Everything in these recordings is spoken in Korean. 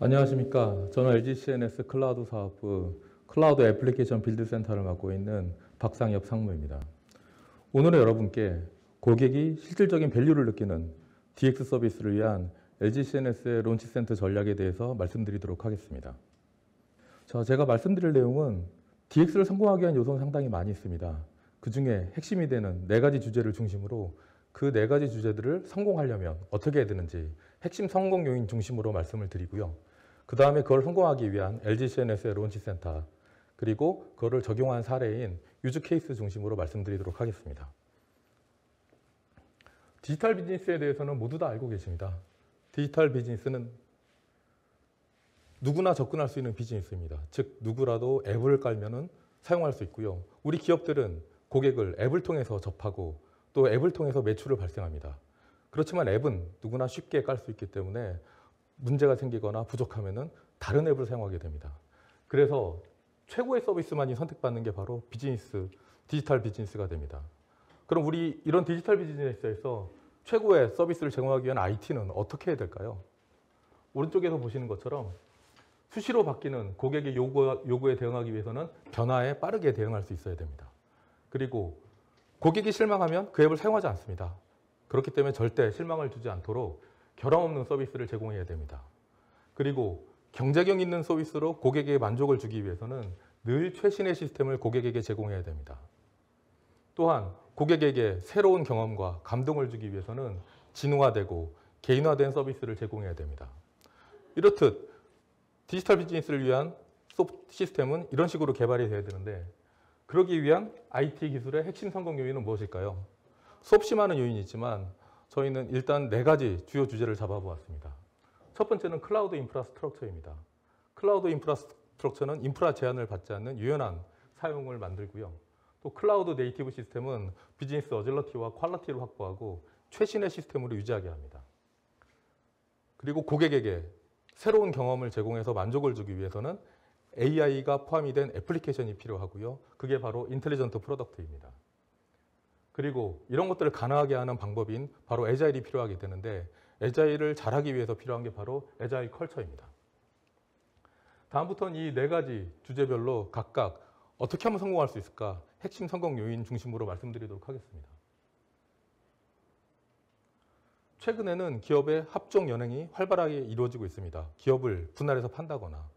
안녕하십니까. 저는 LGCNS 클라우드 사업부 클라우드 애플리케이션 빌드센터를 맡고 있는 박상엽 상무입니다. 오늘은 여러분께 고객이 실질적인 밸류를 느끼는 DX 서비스를 위한 LGCNS의 론치센터 전략에 대해서 말씀드리도록 하겠습니다. 자, 제가 말씀드릴 내용은 DX를 성공하기 위한 요소는 상당히 많이 있습니다. 그 중에 핵심이 되는 4가지 주제를 중심으로 그 4가지 주제들을 성공하려면 어떻게 해야 되는지 핵심 성공 요인 중심으로 말씀을 드리고요. 그 다음에 그걸 성공하기 위한 LGCNS의 론치센터 그리고 그거를 적용한 사례인 유즈 케이스 중심으로 말씀드리도록 하겠습니다. 디지털 비즈니스에 대해서는 모두 다 알고 계십니다. 디지털 비즈니스는 누구나 접근할 수 있는 비즈니스입니다. 즉 누구라도 앱을 깔면은 사용할 수 있고요. 우리 기업들은 고객을 앱을 통해서 접하고 또 앱을 통해서 매출을 발생합니다. 그렇지만 앱은 누구나 쉽게 깔 수 있기 때문에 문제가 생기거나 부족하면은 다른 앱을 사용하게 됩니다. 그래서 최고의 서비스만이 선택받는 게 바로 디지털 비즈니스가 됩니다. 그럼 우리 이런 디지털 비즈니스에서 최고의 서비스를 제공하기 위한 IT는 어떻게 해야 될까요? 오른쪽에서 보시는 것처럼 수시로 바뀌는 고객의 요구에 대응하기 위해서는 변화에 빠르게 대응할 수 있어야 됩니다. 그리고 고객이 실망하면 그 앱을 사용하지 않습니다. 그렇기 때문에 절대 실망을 주지 않도록 결함 없는 서비스를 제공해야 됩니다. 그리고 경제력 있는 서비스로 고객에게 만족을 주기 위해서는 늘 최신의 시스템을 고객에게 제공해야 됩니다. 또한 고객에게 새로운 경험과 감동을 주기 위해서는 진화되고 개인화된 서비스를 제공해야 됩니다. 이렇듯 디지털 비즈니스를 위한 시스템은 이런 식으로 개발이 되어야 되는데 그러기 위한 IT 기술의 핵심 성공 요인은 무엇일까요? 수없이 많은 요인이 있지만 저희는 일단 4가지 주요 주제를 잡아보았습니다. 첫 번째는 클라우드 인프라스트럭처입니다. 클라우드 인프라스트럭처는 인프라 제한을 받지 않는 유연한 사용을 만들고요. 또 클라우드 네이티브 시스템은 비즈니스 어질러티와 퀄리티를 확보하고 최신의 시스템으로 유지하게 합니다. 그리고 고객에게 새로운 경험을 제공해서 만족을 주기 위해서는 AI가 포함이 된 애플리케이션이 필요하고요. 그게 바로 인텔리전트 프로덕트입니다. 그리고 이런 것들을 가능하게 하는 방법인 바로 애자일이 필요하게 되는데 애자일을 잘하기 위해서 필요한 게 바로 애자일 컬처입니다. 다음부터는 이 4가지 주제별로 각각 어떻게 하면 성공할 수 있을까 핵심 성공 요인 중심으로 말씀드리도록 하겠습니다. 최근에는 기업의 합종 연행이 활발하게 이루어지고 있습니다. 기업을 분할해서 판다거나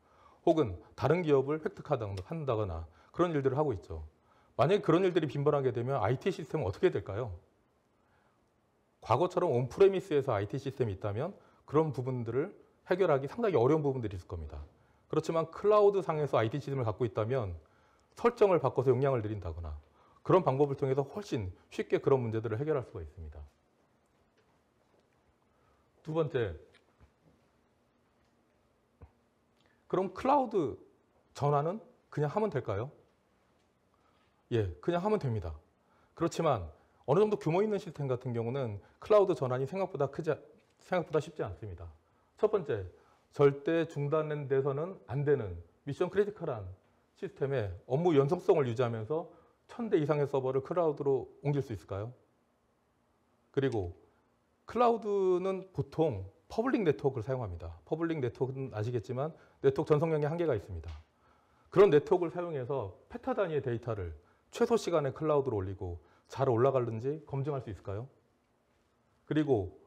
혹은 다른 기업을 획득한다거나 그런 일들을 하고 있죠. 만약에 그런 일들이 빈번하게 되면 IT 시스템은 어떻게 될까요? 과거처럼 온프레미스에서 IT 시스템이 있다면 그런 부분들을 해결하기 상당히 어려운 부분들이 있을 겁니다. 그렇지만 클라우드 상에서 IT 시스템을 갖고 있다면 설정을 바꿔서 용량을 늘린다거나 그런 방법을 통해서 훨씬 쉽게 그런 문제들을 해결할 수가 있습니다. 두 번째, 그럼 클라우드 전환은 그냥 하면 될까요? 예, 그냥 하면 됩니다. 그렇지만 어느 정도 규모 있는 시스템 같은 경우는 클라우드 전환이 생각보다 쉽지 않습니다. 첫 번째, 절대 중단돼서는 안 되는 미션 크리티컬한 시스템의 업무 연속성을 유지하면서 1000대 이상의 서버를 클라우드로 옮길 수 있을까요? 그리고 클라우드는 보통 퍼블릭 네트워크를 사용합니다. 퍼블릭 네트워크는 아시겠지만 네트워크 전송량에 한계가 있습니다. 그런 네트워크를 사용해서 페타 단위의 데이터를 최소 시간에 클라우드로 올리고 잘 올라가는지 검증할 수 있을까요? 그리고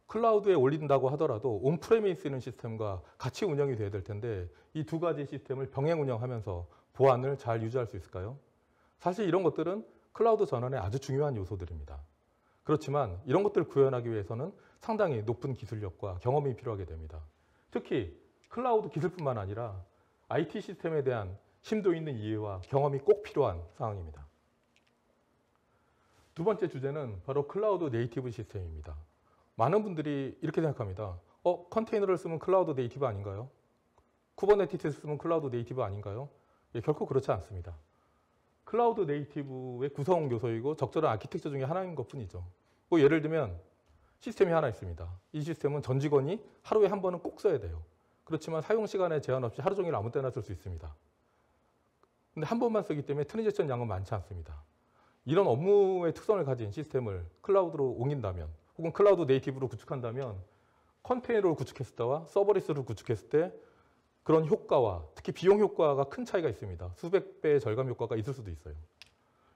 클라우드에 올린다고 하더라도 온프레미스 있는 시스템과 같이 운영이 돼야 될 텐데 이 2가지 시스템을 병행 운영하면서 보안을 잘 유지할 수 있을까요? 사실 이런 것들은 클라우드 전환의 아주 중요한 요소들입니다. 그렇지만 이런 것들을 구현하기 위해서는 상당히 높은 기술력과 경험이 필요하게 됩니다. 특히 클라우드 기술뿐만 아니라 IT 시스템에 대한 심도 있는 이해와 경험이 꼭 필요한 상황입니다. 두 번째 주제는 바로 클라우드 네이티브 시스템입니다. 많은 분들이 이렇게 생각합니다. 컨테이너를 쓰면 클라우드 네이티브 아닌가요? 쿠버네티스를 쓰면 클라우드 네이티브 아닌가요? 예, 결코 그렇지 않습니다. 클라우드 네이티브의 구성 요소이고 적절한 아키텍처 중에 하나인 것뿐이죠. 뭐 예를 들면 시스템이 하나 있습니다. 이 시스템은 전 직원이 하루에 한 번은 꼭 써야 돼요. 그렇지만 사용 시간에 제한 없이 하루 종일 아무 때나 쓸 수 있습니다. 근데 한 번만 쓰기 때문에 트랜잭션 양은 많지 않습니다. 이런 업무의 특성을 가진 시스템을 클라우드로 옮긴다면 혹은 클라우드 네이티브로 구축한다면 컨테이너를 구축했을 때와 서버리스를 구축했을 때 그런 효과와 특히 비용 효과가 큰 차이가 있습니다. 수백 배의 절감 효과가 있을 수도 있어요.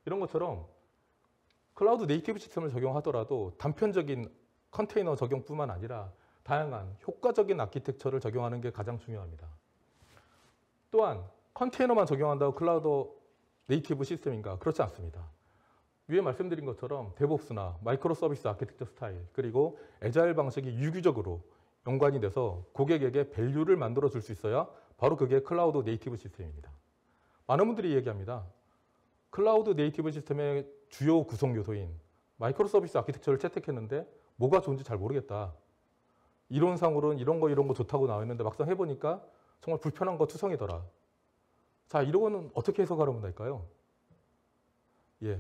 이런 것처럼 클라우드 네이티브 시스템을 적용하더라도 단편적인 컨테이너 적용뿐만 아니라 다양한 효과적인 아키텍처를 적용하는 게 가장 중요합니다. 또한 컨테이너만 적용한다고 클라우드 네이티브 시스템인가? 그렇지 않습니다. 위에 말씀드린 것처럼 데브옵스나 마이크로 서비스 아키텍처 스타일 그리고 애자일 방식이 유기적으로 연관이 돼서 고객에게 밸류를 만들어 줄 수 있어야 바로 그게 클라우드 네이티브 시스템입니다. 많은 분들이 얘기합니다. 클라우드 네이티브 시스템의 주요 구성 요소인 마이크로 서비스 아키텍처를 채택했는데 뭐가 좋은지 잘 모르겠다. 이론상으로는 이런 거 좋다고 나와 있는데 막상 해보니까 정말 불편한 거 투성이더라. 자, 이거는 어떻게 해석하면 될까요? 예.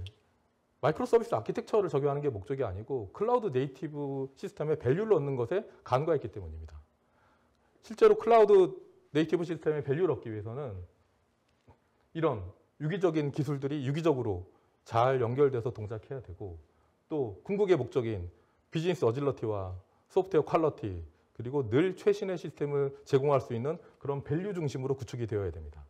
마이크로 서비스 아키텍처를 적용하는 게 목적이 아니고 클라우드 네이티브 시스템에 밸류를 얻는 것에 간과했기 때문입니다. 실제로 클라우드 네이티브 시스템에 밸류를 얻기 위해서는 이런 유기적인 기술들이 유기적으로 잘 연결돼서 동작해야 되고 또 궁극의 목적인 비즈니스 어질러티와 소프트웨어 퀄러티 그리고 늘 최신의 시스템을 제공할 수 있는 그런 밸류 중심으로 구축이 되어야 됩니다.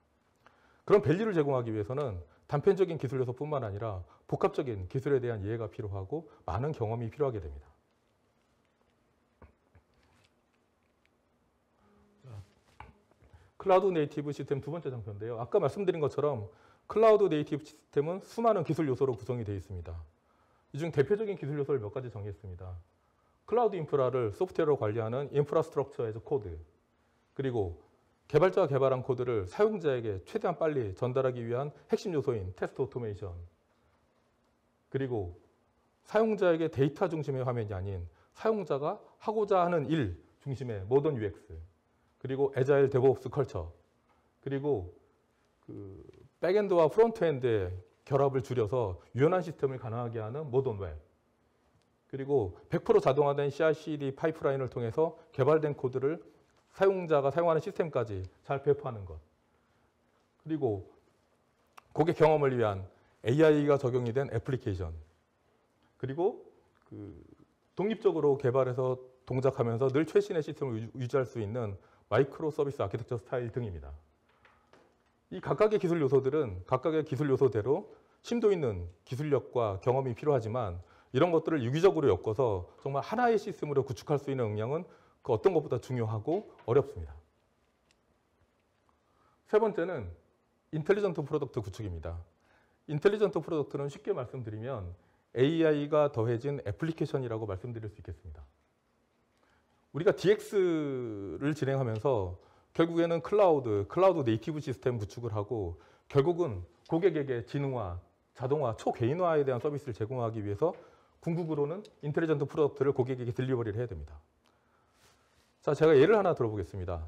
그런 밸류를 제공하기 위해서는 단편적인 기술 요소뿐만 아니라 복합적인 기술에 대한 이해가 필요하고 많은 경험이 필요하게 됩니다. 클라우드 네이티브 시스템 두 번째 장표인데요. 아까 말씀드린 것처럼 클라우드 네이티브 시스템은 수많은 기술 요소로 구성이 되어 있습니다. 이 중 대표적인 기술 요소를 몇 가지 정했습니다. 클라우드 인프라를 소프트웨어로 관리하는 인프라스트럭처 에즈 코드, 그리고 개발자가 개발한 코드를 사용자에게 최대한 빨리 전달하기 위한 핵심 요소인 테스트 오토메이션, 그리고 사용자에게 데이터 중심의 화면이 아닌 사용자가 하고자 하는 일 중심의 모던 UX, 그리고 애자일 데브옵스 컬처, 그리고 백엔드와 프론트엔드의 결합을 줄여서 유연한 시스템을 가능하게 하는 모던 웹, 그리고 100% 자동화된 CI/CD 파이프라인을 통해서 개발된 코드를 사용자가 사용하는 시스템까지 잘 배포하는 것, 그리고 고객 경험을 위한 AI가 적용이 된 애플리케이션, 그리고 독립적으로 개발해서 동작하면서 늘 최신의 시스템을 유지할 수 있는 마이크로 서비스 아키텍처 스타일 등입니다. 이 각각의 기술 요소들은 각각의 기술 요소대로 심도 있는 기술력과 경험이 필요하지만 이런 것들을 유기적으로 엮어서 정말 하나의 시스템으로 구축할 수 있는 역량은 그 어떤 것보다 중요하고 어렵습니다. 세 번째는 인텔리전트 프로덕트 구축입니다. 인텔리전트 프로덕트는 쉽게 말씀드리면 AI가 더해진 애플리케이션이라고 말씀드릴 수 있겠습니다. 우리가 DX를 진행하면서 결국에는 클라우드 네이티브 시스템 구축을 하고 결국은 고객에게 지능화, 자동화, 초개인화에 대한 서비스를 제공하기 위해서 궁극으로는 인텔리전트 프로덕트를 고객에게 딜리버리를 해야 됩니다. 자, 제가 예를 하나 들어보겠습니다.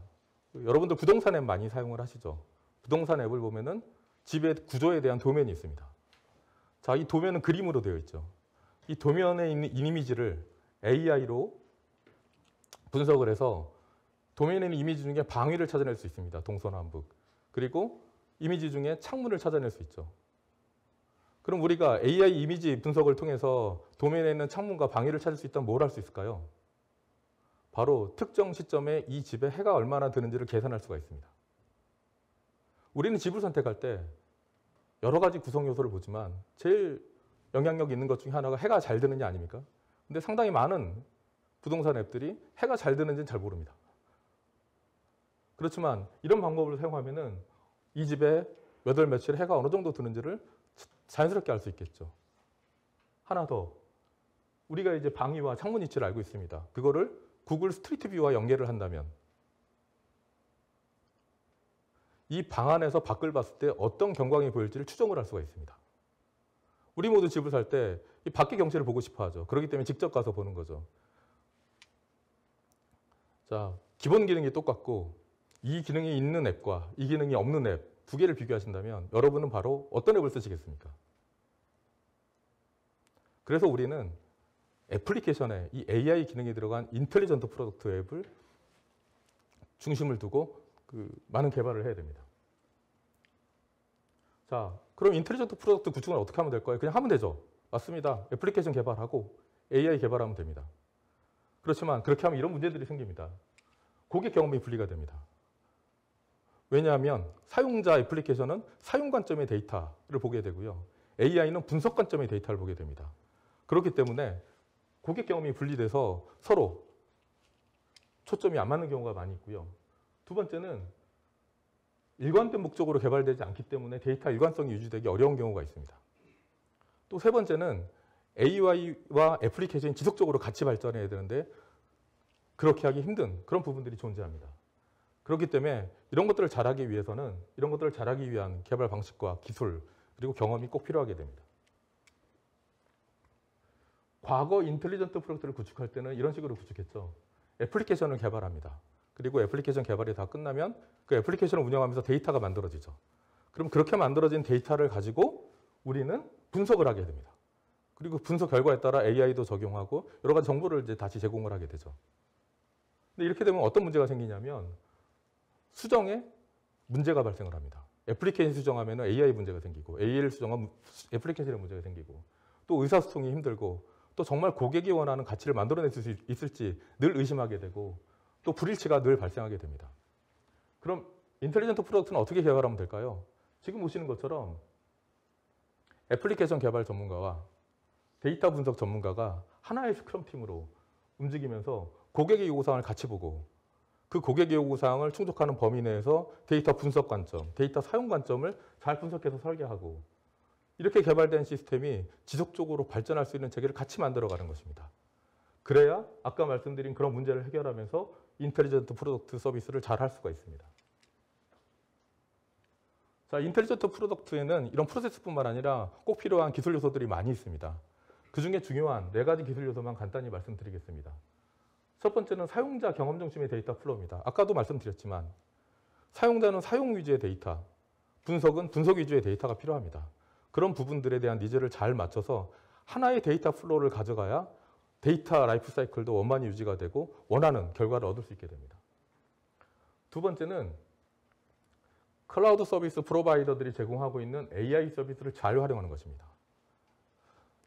여러분들 부동산 앱 많이 사용을 하시죠? 부동산 앱을 보면은 집의 구조에 대한 도면이 있습니다. 자, 이 도면은 그림으로 되어 있죠. 이 도면에 있는 이미지를 AI로 분석을 해서 도면에 있는 이미지 중에 방위를 찾아낼 수 있습니다. 동서남북. 그리고 이미지 중에 창문을 찾아낼 수 있죠. 그럼 우리가 AI 이미지 분석을 통해서 도면에 있는 창문과 방위를 찾을 수 있다면 뭘 할 수 있을까요? 바로 특정 시점에 이 집에 해가 얼마나 드는지를 계산할 수가 있습니다. 우리는 집을 선택할 때 여러 가지 구성 요소를 보지만 제일 영향력 있는 것 중에 하나가 해가 잘 드느냐 아닙니까? 근데 상당히 많은 부동산 앱들이 해가 잘 드는지는 잘 모릅니다. 그렇지만 이런 방법을 사용하면은 이 집에 몇 월 며칠 해가 어느 정도 드는지를 자연스럽게 알 수 있겠죠. 하나 더, 우리가 이제 방위와 창문 위치를 알고 있습니다. 그거를 구글 스트리트 뷰와 연계를 한다면 이 방 안에서 밖을 봤을 때 어떤 경광이 보일지를 추정을 할 수가 있습니다. 우리 모두 집을 살 때 이 밖의 경치를 보고 싶어 하죠. 그렇기 때문에 직접 가서 보는 거죠. 자, 기본 기능이 똑같고 이 기능이 있는 앱과 이 기능이 없는 앱 두 개를 비교하신다면 여러분은 바로 어떤 앱을 쓰시겠습니까? 그래서 우리는 애플리케이션에 이 AI 기능이 들어간 인텔리전트 프로덕트 앱을 중심을 두고 많은 개발을 해야 됩니다. 자, 그럼 인텔리전트 프로덕트 구축은 어떻게 하면 될까요? 그냥 하면 되죠. 맞습니다. 애플리케이션 개발하고 AI 개발하면 됩니다. 그렇지만 그렇게 하면 이런 문제들이 생깁니다. 고객 경험이 분리가 됩니다. 왜냐하면 사용자 애플리케이션은 사용 관점의 데이터를 보게 되고요. AI는 분석 관점의 데이터를 보게 됩니다. 그렇기 때문에 고객 경험이 분리돼서 서로 초점이 안 맞는 경우가 많이 있고요. 두 번째는 일관된 목적으로 개발되지 않기 때문에 데이터 일관성이 유지되기 어려운 경우가 있습니다. 또 세 번째는 AI와 애플리케이션이 지속적으로 같이 발전해야 되는데 그렇게 하기 힘든 그런 부분들이 존재합니다. 그렇기 때문에 이런 것들을 잘하기 위해서는 이런 것들을 잘하기 위한 개발 방식과 기술 그리고 경험이 꼭 필요하게 됩니다. 과거 인텔리전트 프로덕트를 구축할 때는 이런 식으로 구축했죠. 애플리케이션을 개발합니다. 그리고 애플리케이션 개발이 다 끝나면 그 애플리케이션을 운영하면서 데이터가 만들어지죠. 그럼 그렇게 만들어진 데이터를 가지고 우리는 분석을 하게 됩니다. 그리고 분석 결과에 따라 AI도 적용하고 여러 가지 정보를 이제 다시 제공을 하게 되죠. 근데 이렇게 되면 어떤 문제가 생기냐면 수정에 문제가 발생을 합니다. 애플리케이션 수정하면 AI 문제가 생기고 AI를 수정하면 애플리케이션에 문제가 생기고 또 의사소통이 힘들고 또 정말 고객이 원하는 가치를 만들어낼 수 있을지 늘 의심하게 되고 또 불일치가 늘 발생하게 됩니다. 그럼 인텔리전트 프로덕트는 어떻게 개발하면 될까요? 지금 보시는 것처럼 애플리케이션 개발 전문가와 데이터 분석 전문가가 하나의 스크럼 팀으로 움직이면서 고객의 요구사항을 같이 보고 그 고객의 요구사항을 충족하는 범위 내에서 데이터 분석 관점, 데이터 사용 관점을 잘 분석해서 설계하고 이렇게 개발된 시스템이 지속적으로 발전할 수 있는 체계를 같이 만들어가는 것입니다. 그래야 아까 말씀드린 그런 문제를 해결하면서 인텔리전트 프로덕트 서비스를 잘 할 수가 있습니다. 자, 인텔리전트 프로덕트에는 이런 프로세스뿐만 아니라 꼭 필요한 기술 요소들이 많이 있습니다. 그중에 중요한 4가지 기술 요소만 간단히 말씀드리겠습니다. 첫 번째는 사용자 경험 중심의 데이터 플로우입니다. 아까도 말씀드렸지만 사용자는 사용 위주의 데이터, 분석은 분석 위주의 데이터가 필요합니다. 그런 부분들에 대한 니즈를 잘 맞춰서 하나의 데이터 플로우를 가져가야 데이터 라이프 사이클도 원만히 유지가 되고 원하는 결과를 얻을 수 있게 됩니다. 두 번째는 클라우드 서비스 프로바이더들이 제공하고 있는 AI 서비스를 잘 활용하는 것입니다.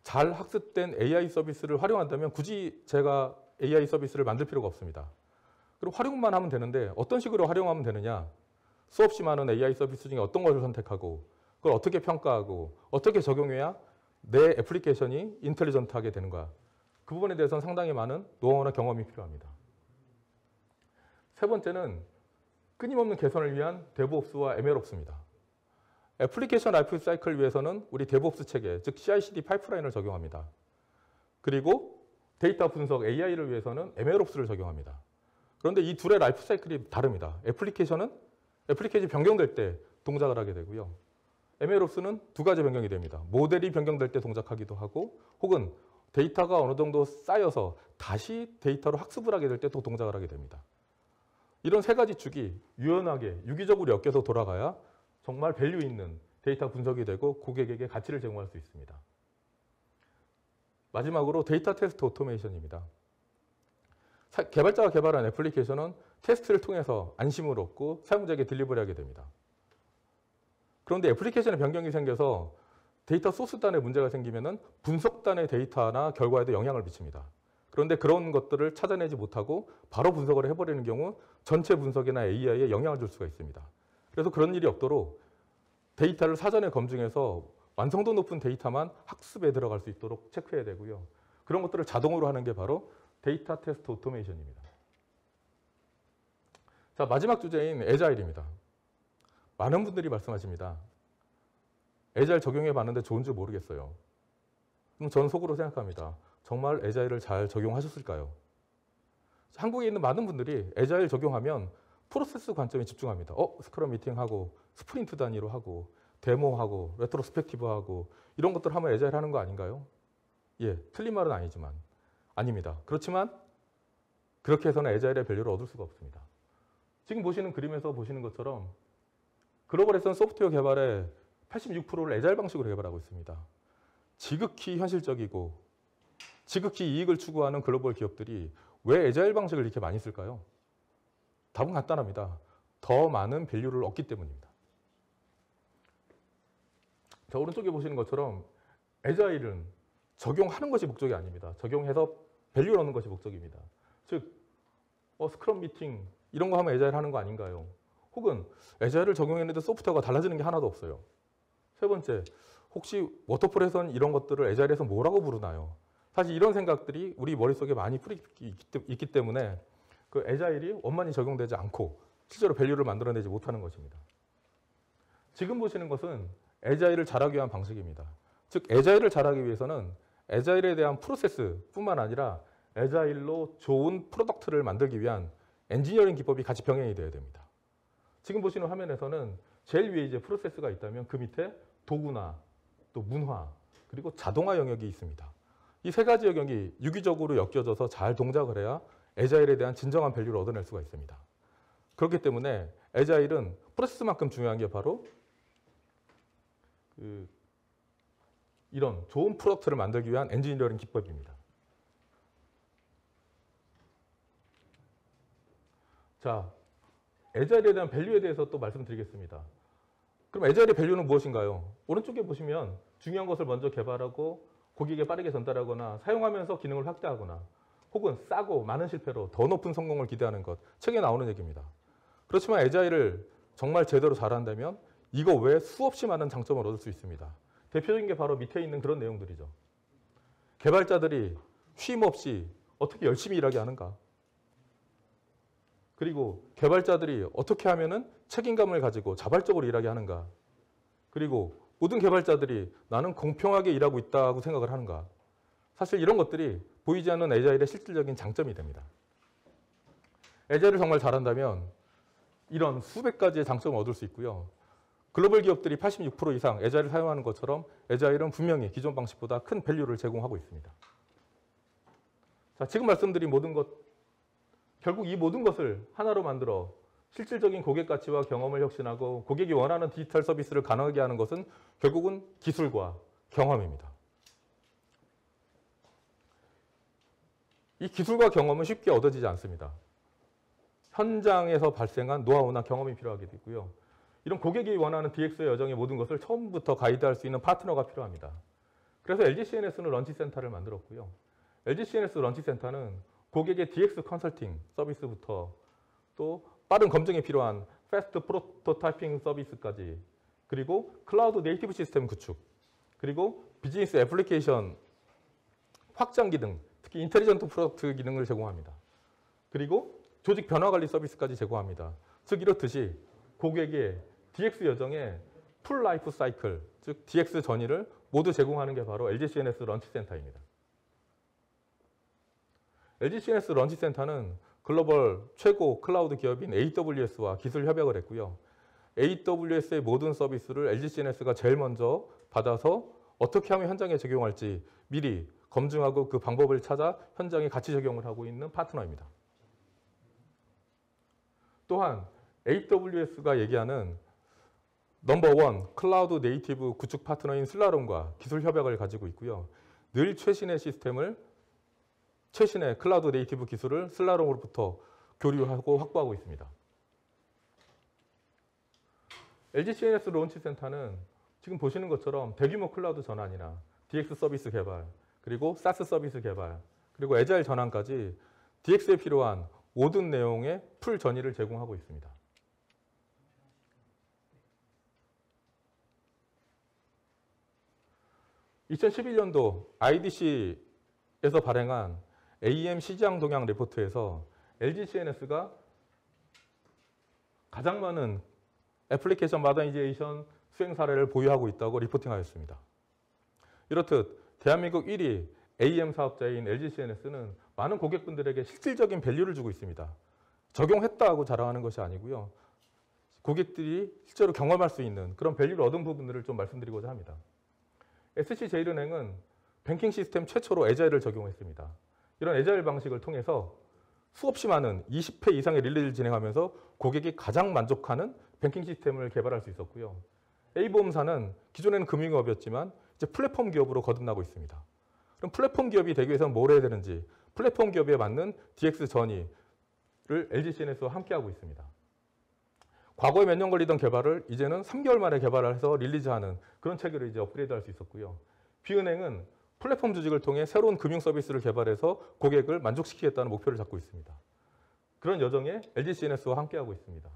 잘 학습된 AI 서비스를 활용한다면 굳이 제가 AI 서비스를 만들 필요가 없습니다. 그리고 활용만 하면 되는데 어떤 식으로 활용하면 되느냐? 수없이 많은 AI 서비스 중에 어떤 것을 선택하고 그걸 어떻게 평가하고 어떻게 적용해야 내 애플리케이션이 인텔리전트하게 되는가? 그 부분에 대해서는 상당히 많은 노하우나 경험이 필요합니다. 세 번째는 끊임없는 개선을 위한 데브옵스와 ML옵스입니다. 애플리케이션 라이프 사이클을 위해서는 우리 데브옵스 체계, 즉 CI/CD 파이프라인을 적용합니다. 그리고 데이터 분석 AI를 위해서는 ML옵스를 적용합니다. 그런데 이 둘의 라이프 사이클이 다릅니다. 애플리케이션은 애플리케이션이 변경될 때 동작을 하게 되고요. ML옵스는 두 가지 변경이 됩니다. 모델이 변경될 때 동작하기도 하고 혹은 데이터가 어느 정도 쌓여서 다시 데이터로 학습을 하게 될 때 또 동작을 하게 됩니다. 이런 세 가지 축이 유연하게 유기적으로 엮여서 돌아가야 정말 밸류 있는 데이터 분석이 되고 고객에게 가치를 제공할 수 있습니다. 마지막으로 데이터 테스트 오토메이션입니다. 개발자가 개발한 애플리케이션은 테스트를 통해서 안심을 얻고 사용자에게 딜리버리하게 됩니다. 그런데 애플리케이션에 변경이 생겨서 데이터 소스단에 문제가 생기면 분석단의 데이터나 결과에도 영향을 미칩니다. 그런데 그런 것들을 찾아내지 못하고 바로 분석을 해버리는 경우 전체 분석이나 AI에 영향을 줄 수가 있습니다. 그래서 그런 일이 없도록 데이터를 사전에 검증해서 완성도 높은 데이터만 학습에 들어갈 수 있도록 체크해야 되고요. 그런 것들을 자동으로 하는 게 바로 데이터 테스트 오토메이션입니다. 자, 마지막 주제인 애자일입니다. 많은 분들이 말씀하십니다. 애자일 적용해 봤는데 좋은지 모르겠어요. 그럼 저는 속으로 생각합니다. 정말 애자일을 잘 적용하셨을까요? 한국에 있는 많은 분들이 애자일 적용하면 프로세스 관점에 집중합니다. 스크럼 미팅하고 스프린트 단위로 하고 데모하고 레트로스펙티브하고 이런 것들 하면 애자일 하는 거 아닌가요? 예, 틀린 말은 아니지만 아닙니다. 그렇지만 그렇게 해서는 애자일의 밸류를 얻을 수가 없습니다. 지금 보시는 그림에서 보시는 것처럼 글로벌에서는 소프트웨어 개발의 86%를 애자일 방식으로 개발하고 있습니다. 지극히 현실적이고 지극히 이익을 추구하는 글로벌 기업들이 왜 애자일 방식을 이렇게 많이 쓸까요? 답은 간단합니다. 더 많은 밸류를 얻기 때문입니다. 자, 오른쪽에 보시는 것처럼 애자일은 적용하는 것이 목적이 아닙니다. 적용해서 밸류를 얻는 것이 목적입니다. 즉 스크럼 미팅 이런 거 하면 애자일 하는 거 아닌가요? 혹은 애자일을 적용했는데 소프트웨어가 달라지는 게 하나도 없어요. 세 번째, 혹시 워터폴에선 이런 것들을 애자일에서 뭐라고 부르나요? 사실 이런 생각들이 우리 머릿속에 많이 있기 때문에 그 애자일이 원만히 적용되지 않고 실제로 밸류를 만들어내지 못하는 것입니다. 지금 보시는 것은 애자일을 잘하기 위한 방식입니다. 즉 애자일을 잘하기 위해서는 애자일에 대한 프로세스뿐만 아니라 애자일로 좋은 프로덕트를 만들기 위한 엔지니어링 기법이 같이 병행이 되어야 됩니다. 지금 보시는 화면에서는 제일 위에 이제 프로세스가 있다면 그 밑에 도구나 또 문화 그리고 자동화 영역이 있습니다. 이 세 가지 영역이 유기적으로 엮여져서 잘 동작을 해야 애자일에 대한 진정한 밸류를 얻어낼 수가 있습니다. 그렇기 때문에 애자일은 프로세스만큼 중요한 게 바로 이런 좋은 프로덕트를 만들기 위한 엔지니어링 기법입니다. 자, 애자일에 대한 밸류에 대해서 또 말씀드리겠습니다. 그럼 애자일의 밸류는 무엇인가요? 오른쪽에 보시면 중요한 것을 먼저 개발하고 고객에게 빠르게 전달하거나 사용하면서 기능을 확대하거나 혹은 싸고 많은 실패로 더 높은 성공을 기대하는 것, 책에 나오는 얘기입니다. 그렇지만 애자일을 정말 제대로 잘한다면 이거 외에 수없이 많은 장점을 얻을 수 있습니다. 대표적인 게 바로 밑에 있는 그런 내용들이죠. 개발자들이 쉼 없이 어떻게 열심히 일하게 하는가? 그리고 개발자들이 어떻게 하면은 책임감을 가지고 자발적으로 일하게 하는가? 그리고 모든 개발자들이 나는 공평하게 일하고 있다고 생각을 하는가? 사실 이런 것들이 보이지 않는 애자일의 실질적인 장점이 됩니다. 애자일을 정말 잘한다면 이런 수백 가지의 장점을 얻을 수 있고요. 글로벌 기업들이 86% 이상 애자일을 사용하는 것처럼 애자일은 분명히 기존 방식보다 큰 밸류를 제공하고 있습니다. 자, 지금 말씀드린 모든 것, 결국 이 모든 것을 하나로 만들어 실질적인 고객 가치와 경험을 혁신하고 고객이 원하는 디지털 서비스를 가능하게 하는 것은 결국은 기술과 경험입니다. 이 기술과 경험은 쉽게 얻어지지 않습니다. 현장에서 발생한 노하우나 경험이 필요하게 되고요. 이런 고객이 원하는 DX의 여정의 모든 것을 처음부터 가이드할 수 있는 파트너가 필요합니다. 그래서 LGCNS는 런치센터를 만들었고요. LGCNS 런치센터는 고객의 DX 컨설팅 서비스부터 또 빠른 검증이 필요한 패스트 프로토타이핑 서비스까지 그리고 클라우드 네이티브 시스템 구축 그리고 비즈니스 애플리케이션 확장기 등 특히 인텔리전트 프로덕트 기능을 제공합니다. 그리고 조직 변화 관리 서비스까지 제공합니다. 즉 이렇듯이 고객의 DX 여정의 풀 라이프 사이클, 즉 DX 전이를 모두 제공하는 게 바로 LGCNS 런치센터입니다. LGCNS 런치센터는 글로벌 최고 클라우드 기업인 AWS와 기술 협약을 했고요. AWS의 모든 서비스를 LGCNS가 제일 먼저 받아서 어떻게 하면 현장에 적용할지 미리 검증하고 그 방법을 찾아 현장에 같이 적용을 하고 있는 파트너입니다. 또한 AWS가 얘기하는 넘버1 클라우드 네이티브 구축 파트너인 슬라롬과 기술 협약을 가지고 있고요. 늘 최신의 클라우드 네이티브 기술을 슬라롬으로부터 교류하고 확보하고 있습니다. LGCNS 론치센터는 지금 보시는 것처럼 대규모 클라우드 전환이나 DX 서비스 개발, 그리고 SaaS 서비스 개발, 그리고 애자일 전환까지 DX에 필요한 모든 내용의 풀 전의를 제공하고 있습니다. (2011년도) IDC에서 발행한 AEM 시장 동향 리포트에서 LGCNS가 가장 많은 애플리케이션 모더니제이션 수행 사례를 보유하고 있다고 리포팅하였습니다. 이렇듯 대한민국 1위 AEM 사업자인 LGCNS는 많은 고객분들에게 실질적인 밸류를 주고 있습니다. 적용했다고 자랑하는 것이 아니고요. 고객들이 실제로 경험할 수 있는 그런 밸류를 얻은 부분들을 좀 말씀드리고자 합니다. SC제일은행은 뱅킹 시스템 최초로 애자일을 적용했습니다. 이런 애자일 방식을 통해서 수없이 많은 20회 이상의 릴리즈를 진행하면서 고객이 가장 만족하는 뱅킹 시스템을 개발할 수 있었고요. A보험사는 기존에는 금융업이었지만 이제 플랫폼 기업으로 거듭나고 있습니다. 그럼 플랫폼 기업이 되기 위해서는 뭘 해야 되는지 플랫폼 기업에 맞는 DX 전이를 LGCNS와 함께하고 있습니다. 과거에 몇 년 걸리던 개발을 이제는 3개월 만에 개발을 해서 릴리즈하는 그런 체계로 이제 업그레이드할 수 있었고요. B은행은 플랫폼 조직을 통해 새로운 금융 서비스를 개발해서 고객을 만족시키겠다는 목표를 잡고 있습니다. 그런 여정에 LGCNS와 함께하고 있습니다.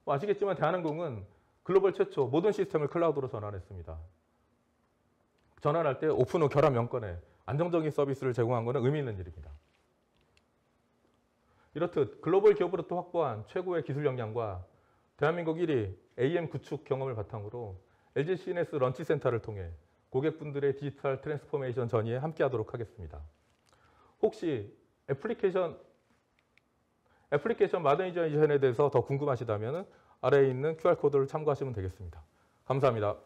아시겠지만 대한항공은 글로벌 최초 모든 시스템을 클라우드로 전환했습니다. 전환할 때 오픈 후 결합 영건에 안정적인 서비스를 제공한 것은 의미 있는 일입니다. 이렇듯 글로벌 기업으로부터 확보한 최고의 기술 역량과 대한민국 1위 AM 구축 경험을 바탕으로 LGCNS 런치 센터를 통해 고객분들의 디지털 트랜스포메이션 전이에 함께하도록 하겠습니다. 혹시 애플리케이션 마더니제이션에 대해서 더 궁금하시다면 아래에 있는 QR코드를 참고하시면 되겠습니다. 감사합니다.